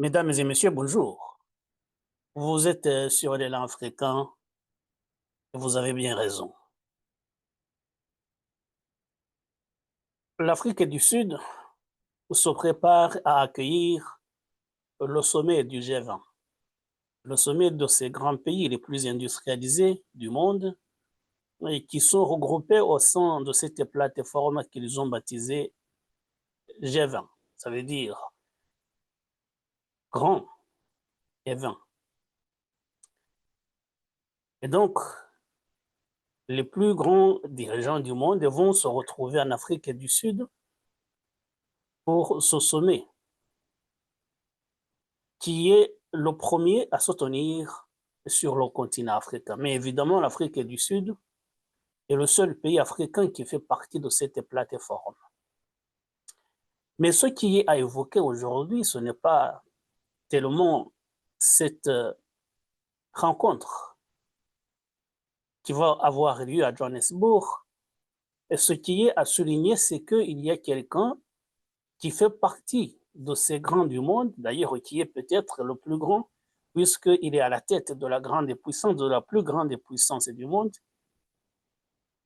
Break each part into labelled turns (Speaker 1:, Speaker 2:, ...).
Speaker 1: Mesdames et messieurs, bonjour. Vous êtes sur l'élan africain et vous avez bien raison. L'Afrique du Sud se prépare à accueillir le sommet du G20, le sommet de ces grands pays les plus industrialisés du monde et qui sont regroupés au sein de cette plateforme qu'ils ont baptisée G20. Ça veut dire grand et 20. Et donc, les plus grands dirigeants du monde vont se retrouver en Afrique du Sud pour ce sommet qui est le premier à se tenir sur le continent africain. Mais évidemment, l'Afrique du Sud est le seul pays africain qui fait partie de cette plateforme. Mais ce qui est à évoquer aujourd'hui, ce n'est pas tellement cette rencontre qui va avoir lieu à Johannesburg. Et ce qui est à souligner, c'est qu'il y a quelqu'un qui fait partie de ces grands du monde, d'ailleurs qui est peut-être le plus grand, puisqu'il est à la tête de la grande puissance, de la plus grande puissance du monde,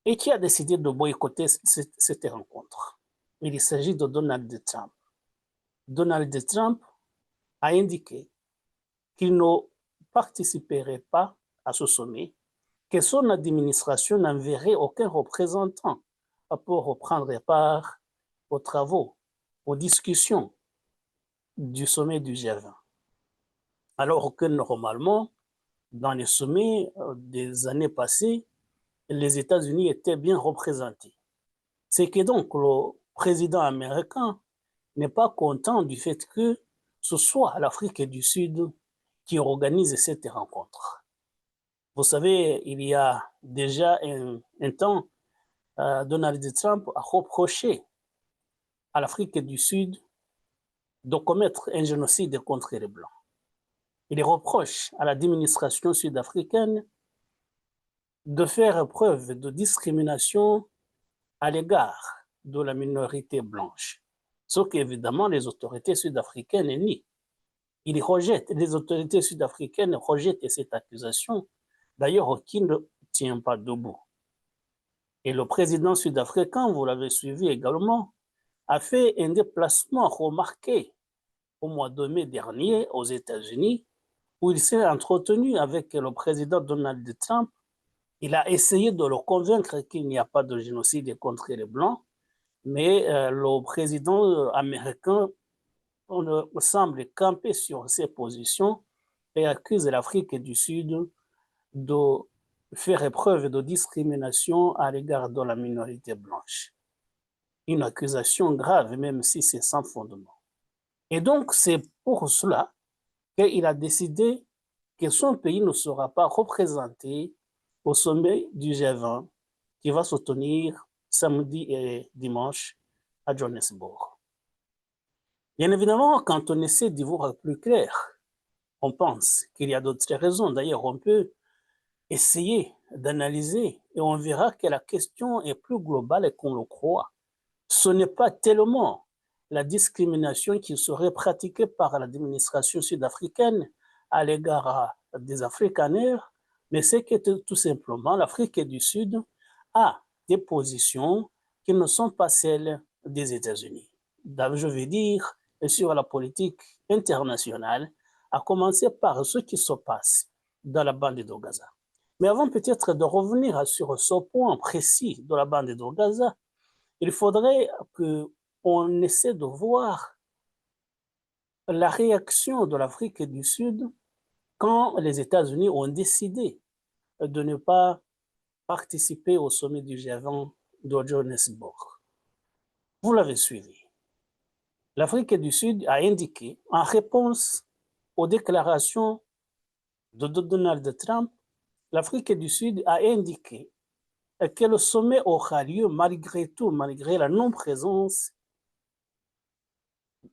Speaker 1: et qui a décidé de boycotter cette rencontre. Il s'agit de Donald Trump. Donald Trump a indiqué qu'il ne participerait pas à ce sommet, que son administration n'enverrait aucun représentant pour reprendre part aux travaux, aux discussions du sommet du G20. Alors que normalement, dans les sommets des années passées, les États-Unis étaient bien représentés. C'est que donc le président américain n'est pas content du fait que ce soit l'Afrique du Sud qui organise cette rencontre. Vous savez, il y a déjà un temps, Donald Trump a reproché à l'Afrique du Sud de commettre un génocide contre les Blancs. Il reproche à l'administration sud-africaine de faire preuve de discrimination à l'égard de la minorité blanche. Ce qu'évidemment les autorités sud-africaines nient. Les autorités sud-africaines rejettent cette accusation, d'ailleurs qui ne tient pas debout. Et le président sud-africain, vous l'avez suivi également, a fait un déplacement remarqué au mois de mai dernier aux États-Unis, où il s'est entretenu avec le président Donald Trump. Il a essayé de le convaincre qu'il n'y a pas de génocide contre les Blancs, mais le président américain semble camper sur ses positions et accuse l'Afrique du Sud de faire preuve de discrimination à l'égard de la minorité blanche. Une accusation grave, même si c'est sans fondement. Et donc, c'est pour cela qu'il a décidé que son pays ne sera pas représenté au sommet du G20 qui va se tenir samedi et dimanche à Johannesburg. Bien évidemment, quand on essaie d'y voir plus clair, on pense qu'il y a d'autres raisons. D'ailleurs, on peut essayer d'analyser et on verra que la question est plus globale qu'on le croit. Ce n'est pas tellement la discrimination qui serait pratiquée par l'administration sud-africaine à l'égard des Afrikaners, mais c'est que tout simplement l'Afrique du Sud a des positions qui ne sont pas celles des États-Unis. Je veux dire, sur la politique internationale, à commencer par ce qui se passe dans la bande de Gaza. Mais avant peut-être de revenir sur ce point précis de la bande de Gaza, il faudrait qu'on essaie de voir la réaction de l'Afrique du Sud quand les États-Unis ont décidé de ne pas participer au sommet du G20 de Johannesburg. Vous l'avez suivi. L'Afrique du Sud a indiqué, en réponse aux déclarations de Donald Trump, l'Afrique du Sud a indiqué que le sommet aura lieu malgré tout, malgré la non-présence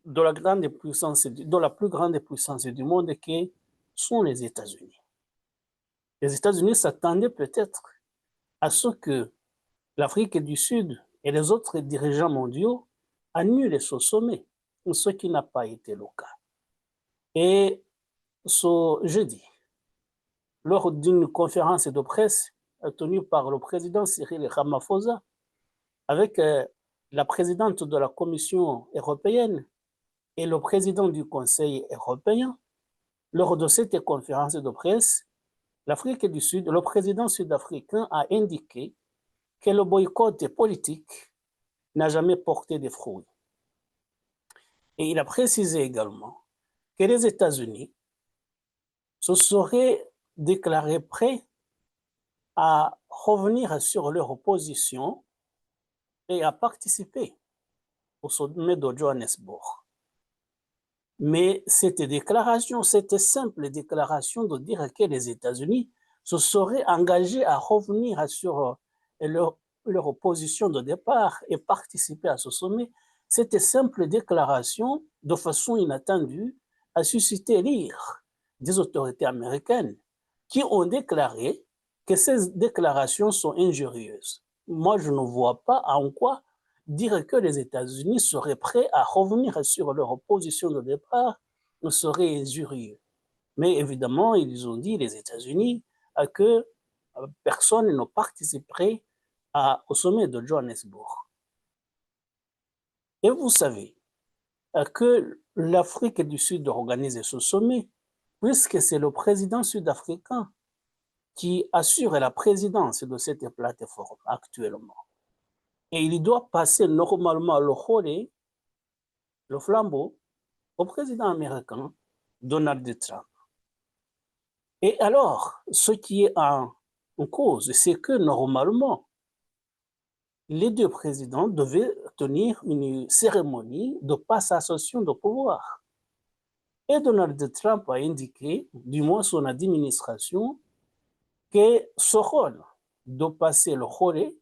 Speaker 1: de la plus grande puissance du monde qui sont les États-Unis. Les États-Unis s'attendaient peut-être à ce que l'Afrique du Sud et les autres dirigeants mondiaux annulent ce sommet, ce qui n'a pas été le cas. Et ce jeudi, lors d'une conférence de presse tenue par le président Cyril Ramaphosa avec la présidente de la Commission européenne et le président du Conseil européen, lors de cette conférence de presse, l'Afrique du Sud, le président sud-africain a indiqué que le boycott politique n'a jamais porté de fruits. Et il a précisé également que les États-Unis se seraient déclarés prêts à revenir sur leur position et à participer au sommet de Johannesburg. Mais cette déclaration, cette simple déclaration de dire que les États-Unis se seraient engagés à revenir sur leur position de départ et participer à ce sommet, cette simple déclaration, de façon inattendue, a suscité l'ire des autorités américaines qui ont déclaré que ces déclarations sont injurieuses. Moi, je ne vois pas en quoi dire que les États-Unis seraient prêts à revenir sur leur position de départ serait injurieux. Mais évidemment, ils ont dit, les États-Unis, que personne ne participerait au sommet de Johannesburg. Et vous savez que l'Afrique du Sud organise ce sommet, puisque c'est le président sud-africain qui assure la présidence de cette plateforme actuellement. Et il doit passer normalement le relais, le flambeau, au président américain Donald Trump. Et alors, ce qui est en cause, c'est que normalement, les deux présidents devaient tenir une cérémonie de passation de pouvoir. Et Donald Trump a indiqué, du moins son administration, que ce rôle de passer le relais,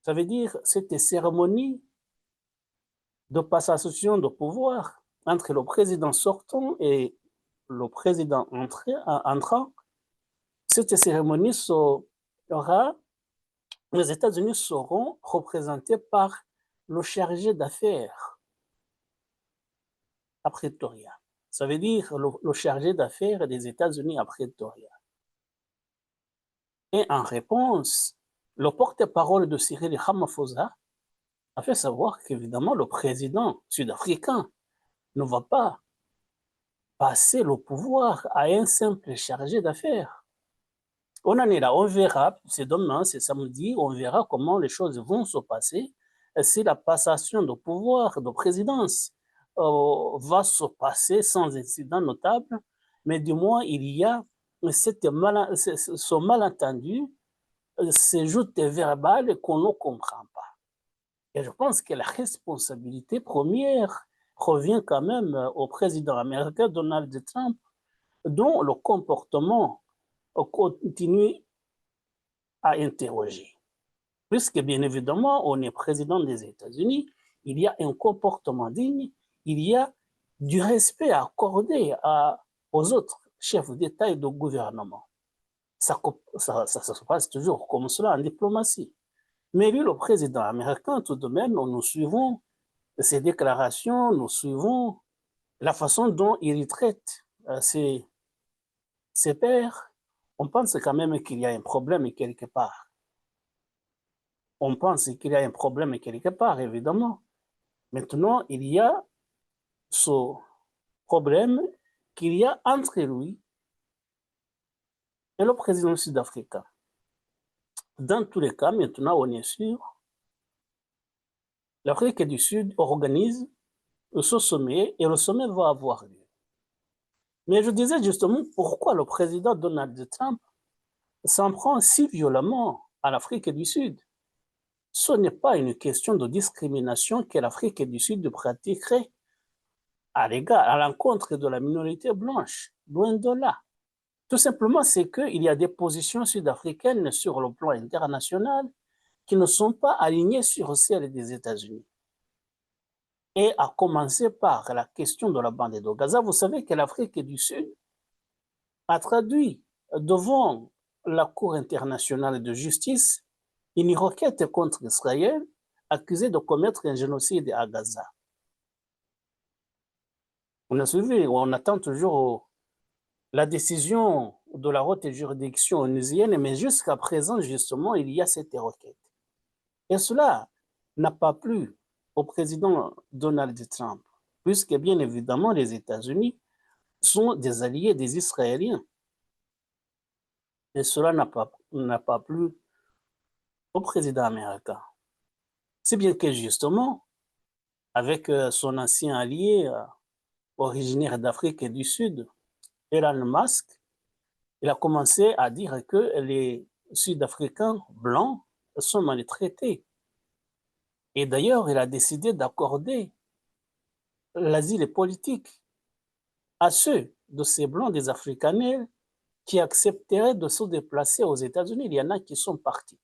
Speaker 1: ça veut dire cette cérémonie de passation de pouvoir entre le président sortant et le président entrant, cette cérémonie sera, les États-Unis seront représentés par le chargé d'affaires à Pretoria. Ça veut dire le chargé d'affaires des États-Unis à Pretoria. Et en réponse, le porte-parole de Cyril Ramaphosa a fait savoir qu'évidemment, le président sud-africain ne va pas passer le pouvoir à un simple chargé d'affaires. On en est là, on verra, c'est demain, c'est samedi, on verra comment les choses vont se passer, si la passation de pouvoir de présidence va se passer sans incident notable, mais du moins il y a ce malentendu, ces joutes verbales qu'on ne comprend pas. Et je pense que la responsabilité première revient quand même au président américain Donald Trump, dont le comportement continue à interroger. Puisque bien évidemment, on est président des États-Unis, il y a un comportement digne, il y a du respect accordé aux autres chefs d'État et de gouvernement. Ça se passe toujours comme cela en diplomatie. Mais lui, le président américain, tout de même, nous suivons ses déclarations, nous suivons la façon dont il traite ses pairs. On pense quand même qu'il y a un problème quelque part. On pense qu'il y a un problème quelque part, évidemment. Maintenant, il y a ce problème qu'il y a entre lui et le président sud-africain. Dans tous les cas, maintenant, on est sûr, l'Afrique du Sud organise ce sommet et le sommet va avoir lieu. Mais je disais justement pourquoi le président Donald Trump s'en prend si violemment à l'Afrique du Sud. Ce n'est pas une question de discrimination que l'Afrique du Sud pratiquerait à l'encontre de la minorité blanche. Loin de là. Tout simplement, c'est qu'il y a des positions sud-africaines sur le plan international qui ne sont pas alignées sur celles des États-Unis. Et à commencer par la question de la bande de Gaza, vous savez que l'Afrique du Sud a traduit devant la Cour internationale de justice une requête contre Israël accusée de commettre un génocide à Gaza. On a suivi, on attend toujours la décision de la haute juridiction onusienne, mais jusqu'à présent, justement, il y a cette requête. Et cela n'a pas plu au président Donald Trump, puisque bien évidemment, les États-Unis sont des alliés des Israéliens. Et cela n'a pas plu au président américain. C'est bien que justement, avec son ancien allié originaire d'Afrique du Sud, Elon Musk, il a commencé à dire que les Sud-Africains blancs sont maltraités. Et d'ailleurs, il a décidé d'accorder l'asile politique à ceux de ces blancs des Afrikaners qui accepteraient de se déplacer aux États-Unis. Il y en a qui sont partis.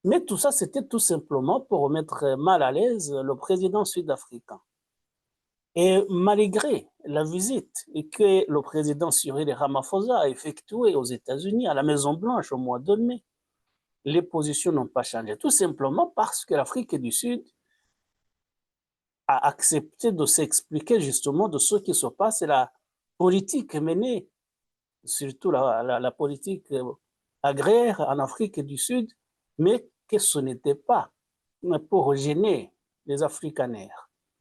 Speaker 1: Mais tout ça, c'était tout simplement pour mettre mal à l'aise le président sud-africain. Et malgré la visite que le président Cyril Ramaphosa a effectuée aux États-Unis, à la Maison-Blanche au mois de mai, les positions n'ont pas changé. Tout simplement parce que l'Afrique du Sud a accepté de s'expliquer justement de ce qui se passe et la politique menée, surtout la politique agraire en Afrique du Sud, mais que ce n'était pas pour gêner les Afrikaners.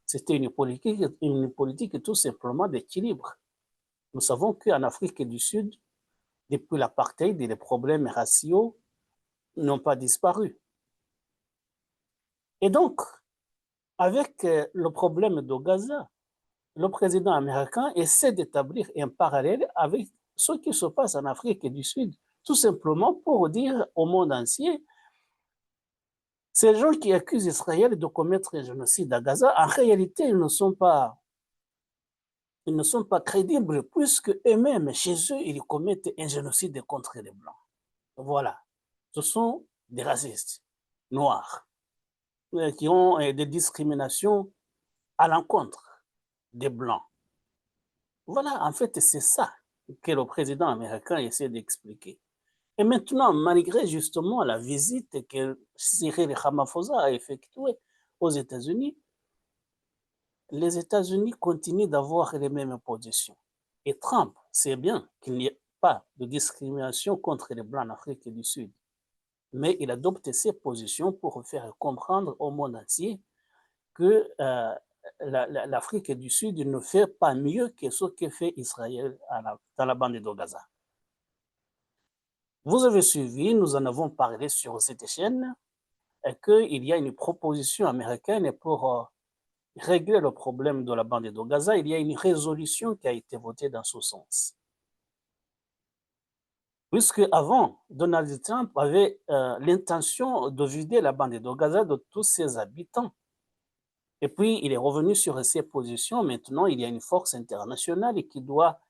Speaker 1: C'était une politique tout simplement d'équilibre. Nous savons qu'en Afrique du Sud, depuis l'apartheid, les problèmes raciaux n'ont pas disparu. Et donc, avec le problème de Gaza, le président américain essaie d'établir un parallèle avec ce qui se passe en Afrique du Sud, tout simplement pour dire au monde entier, ces gens qui accusent Israël de commettre un génocide à Gaza, en réalité, ils ne sont pas crédibles puisque eux-mêmes, chez eux, ils commettent un génocide contre les Blancs. Voilà. Ce sont des racistes noirs qui ont des discriminations à l'encontre des Blancs. Voilà, en fait, c'est ça que le président américain essaie d'expliquer. Et maintenant, malgré justement la visite que Cyril Ramaphosa a effectuée aux États-Unis, les États-Unis continuent d'avoir les mêmes positions. Et Trump sait bien qu'il n'y a pas de discrimination contre les Blancs en Afrique du Sud. Mais il adopte ses positions pour faire comprendre au monde entier que l'Afrique du Sud ne fait pas mieux que ce que fait Israël dans la bande de Gaza. Vous avez suivi, nous en avons parlé sur cette chaîne, qu'il y a une proposition américaine pour régler le problème de la bande de Gaza. Il y a une résolution qui a été votée dans ce sens. Puisque avant, Donald Trump avait l'intention de vider la bande de Gaza de tous ses habitants. Et puis, il est revenu sur ses positions. Maintenant, il y a une force internationale qui doit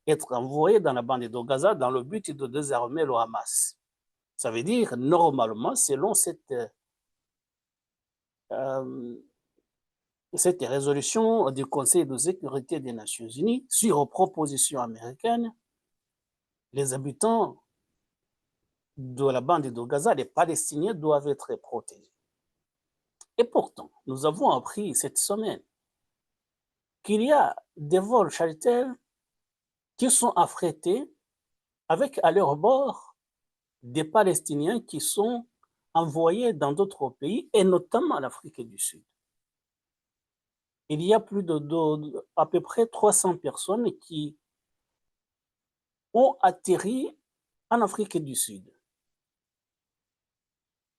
Speaker 1: être envoyée dans la bande de Gaza dans le but de désarmer le Hamas. Ça veut dire, normalement, selon cette résolution du Conseil de sécurité des Nations Unies, sur proposition américaine, les habitants de la bande de Gaza, les Palestiniens, doivent être protégés. Et pourtant, nous avons appris cette semaine qu'il y a des vols charters qui sont affrétés avec à leur bord des Palestiniens qui sont envoyés dans d'autres pays, et notamment l'Afrique du Sud. Il y a à peu près 300 personnes qui ont atterri en Afrique du Sud.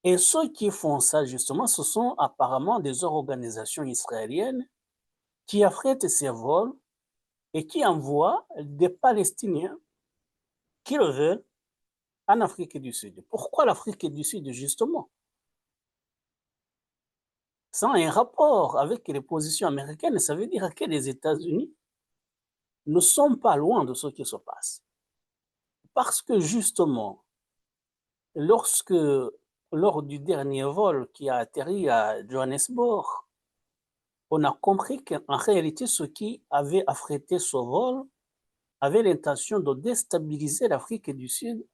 Speaker 1: Et ceux qui font ça, justement, ce sont apparemment des organisations israéliennes qui affrètent ces vols et qui envoient des Palestiniens qui le veulent en Afrique du Sud. Pourquoi l'Afrique du Sud, justement? Sans un rapport avec les positions américaines, ça veut dire que les États-Unis ne sont pas loin de ce qui se passe. Parce que justement, lors du dernier vol qui a atterri à Johannesburg, on a compris qu'en réalité, ceux qui avaient affrété ce vol avaient l'intention de déstabiliser l'Afrique du Sud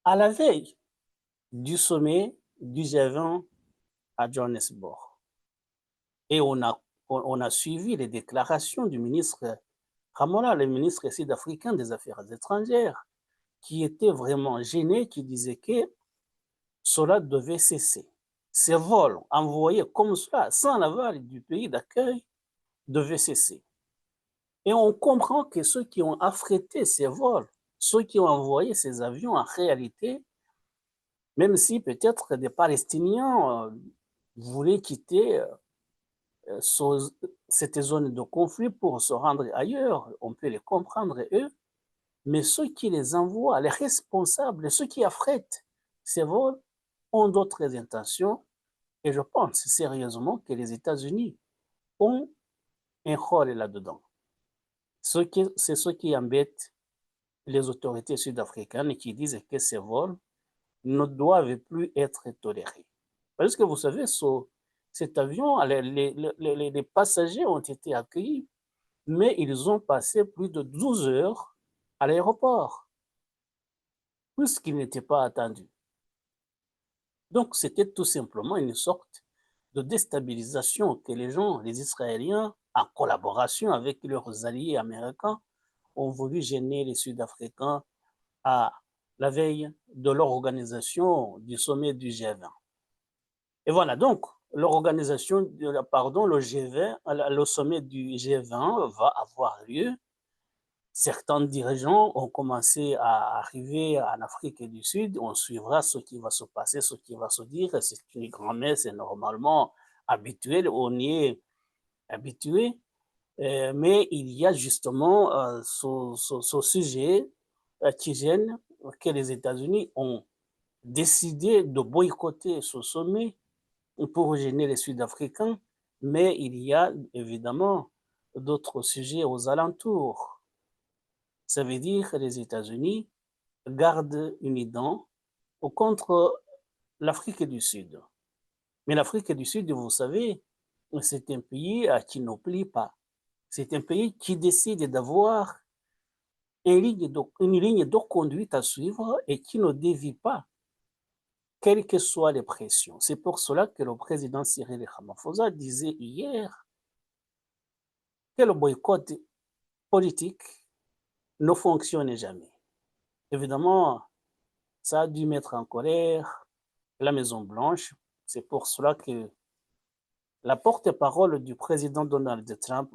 Speaker 1: à la veille du sommet du G20 à Johannesburg. Et on a on a suivi les déclarations du ministre Ramola, le ministre sud-africain des Affaires étrangères, qui était vraiment gêné, qui disait que cela devait cesser. Ces vols envoyés comme cela, sans l'aval du pays d'accueil, devaient cesser. Et on comprend que ceux qui ont affrété ces vols, ceux qui ont envoyé ces avions, en réalité, même si peut-être des Palestiniens voulaient quitter cette zone de conflit pour se rendre ailleurs, on peut les comprendre eux, mais ceux qui les envoient, les responsables, ceux qui affrètent ces vols, ont d'autres intentions, et je pense sérieusement que les États-Unis ont un rôle là-dedans. C'est ce qui embête les autorités sud-africaines qui disent que ces vols ne doivent plus être tolérés. Parce que vous savez, cet avion, les passagers ont été accueillis, mais ils ont passé plus de 12 heures à l'aéroport, puisqu'ils n'étaient pas attendus. Donc, c'était tout simplement une sorte de déstabilisation que les gens, les Israéliens, en collaboration avec leurs alliés américains, ont voulu gêner les Sud-Africains à la veille de l'organisation du sommet du G20. Et voilà, donc, l'organisation, pardon, le G20, le sommet du G20 va avoir lieu. Certains dirigeants ont commencé à arriver en Afrique du Sud. On suivra ce qui va se passer, ce qui va se dire. C'est une grand-messe, c'est normalement habituel, on y est habitué. Mais il y a justement ce sujet qui gêne, que les États-Unis ont décidé de boycotter ce sommet pour gêner les Sud-Africains, mais il y a évidemment d'autres sujets aux alentours. Ça veut dire que les États-Unis gardent une dent contre l'Afrique du Sud. Mais l'Afrique du Sud, vous savez, c'est un pays qui n'oublie pas. C'est un pays qui décide d'avoir une ligne de conduite à suivre et qui ne dévie pas, quelles que soient les pressions. C'est pour cela que le président Cyril Ramaphosa disait hier que le boycott politique ne fonctionne jamais. Évidemment, ça a dû mettre en colère la Maison-Blanche. C'est pour cela que la porte-parole du président Donald Trump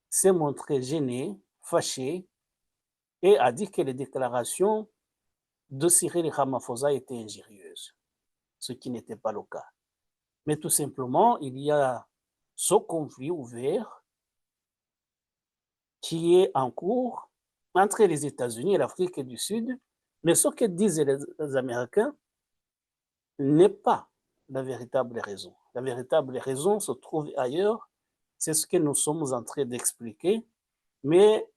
Speaker 1: s'est montrée gênée, fâchée, et a dit que les déclarations de Cyril Ramaphosa étaient injurieuses, ce qui n'était pas le cas. Mais tout simplement, il y a ce conflit ouvert qui est en cours entre les États-Unis et l'Afrique du Sud, mais ce que disent les Américains n'est pas la véritable raison. La véritable raison se trouve ailleurs, c'est ce que nous sommes en train d'expliquer, mais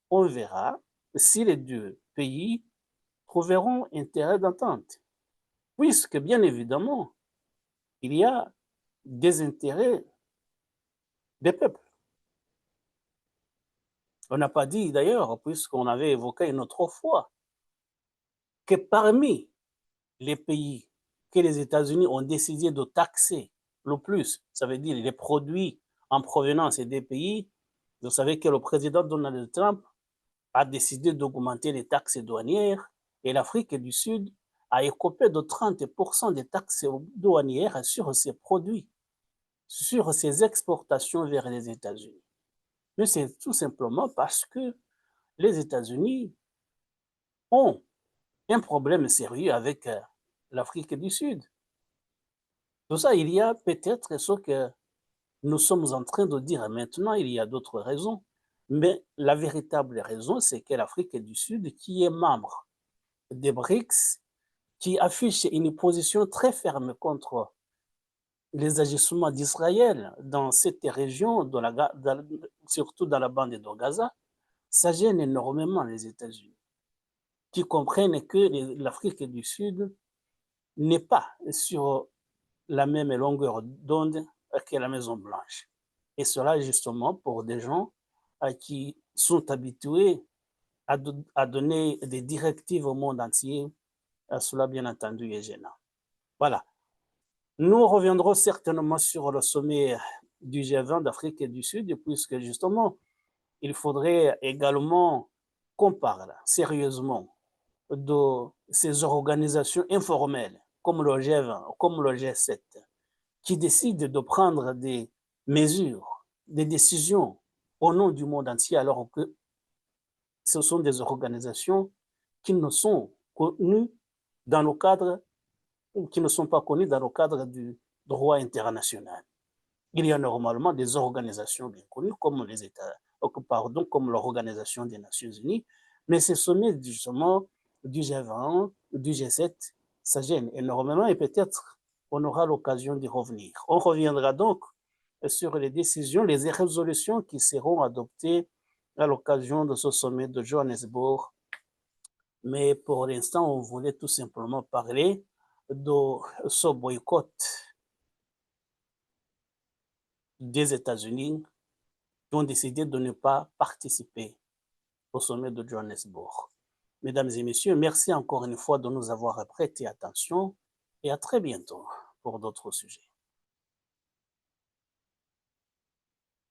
Speaker 1: on verra si les deux pays trouveront intérêt d'entente, puisque bien évidemment, il y a des intérêts des peuples. On n'a pas dit d'ailleurs, puisqu'on avait évoqué une autre fois, que parmi les pays que les États-Unis ont décidé de taxer le plus, ça veut dire les produits en provenance des pays, vous savez que le président Donald Trump a décidé d'augmenter les taxes douanières et l'Afrique du Sud a écopé de 30% des taxes douanières sur ses produits, sur ses exportations vers les États-Unis. Mais c'est tout simplement parce que les États-Unis ont un problème sérieux avec l'Afrique du Sud. Tout ça, il y a peut-être ce que nous sommes en train de dire maintenant, il y a d'autres raisons, mais la véritable raison, c'est que l'Afrique du Sud, qui est membre des BRICS, qui affiche une position très ferme contre les agissements d'Israël dans cette région, surtout dans la bande de Gaza, ça gêne énormément les États-Unis, qui comprennent que l'Afrique du Sud n'est pas sur la même longueur d'onde que la Maison-Blanche. Et cela justement pour des gens qui sont habitués à donner des directives au monde entier. Cela, bien entendu, est gênant. Voilà. Nous reviendrons certainement sur le sommet du G20 d'Afrique du Sud, puisque justement, il faudrait également qu'on parle sérieusement de ces organisations informelles comme le G20, comme le G7, qui décident de prendre des mesures, des décisions au nom du monde entier, alors que ce sont des organisations qui ne sont connues dans le cadre, ou qui ne sont pas connues dans le cadre du droit international. Il y a normalement des organisations bien connues comme les États, pardon, comme l'Organisation des Nations Unies, mais ces sommets justement du G20, du G7, ça gêne énormément et peut-être on aura l'occasion d'y revenir. On reviendra donc sur les décisions, les résolutions qui seront adoptées à l'occasion de ce sommet de Johannesburg. Mais pour l'instant, on voulait tout simplement parler de ce boycott des États-Unis qui ont décidé de ne pas participer au sommet de Johannesburg. Mesdames et messieurs, merci encore une fois de nous avoir prêté attention et à très bientôt pour d'autres sujets.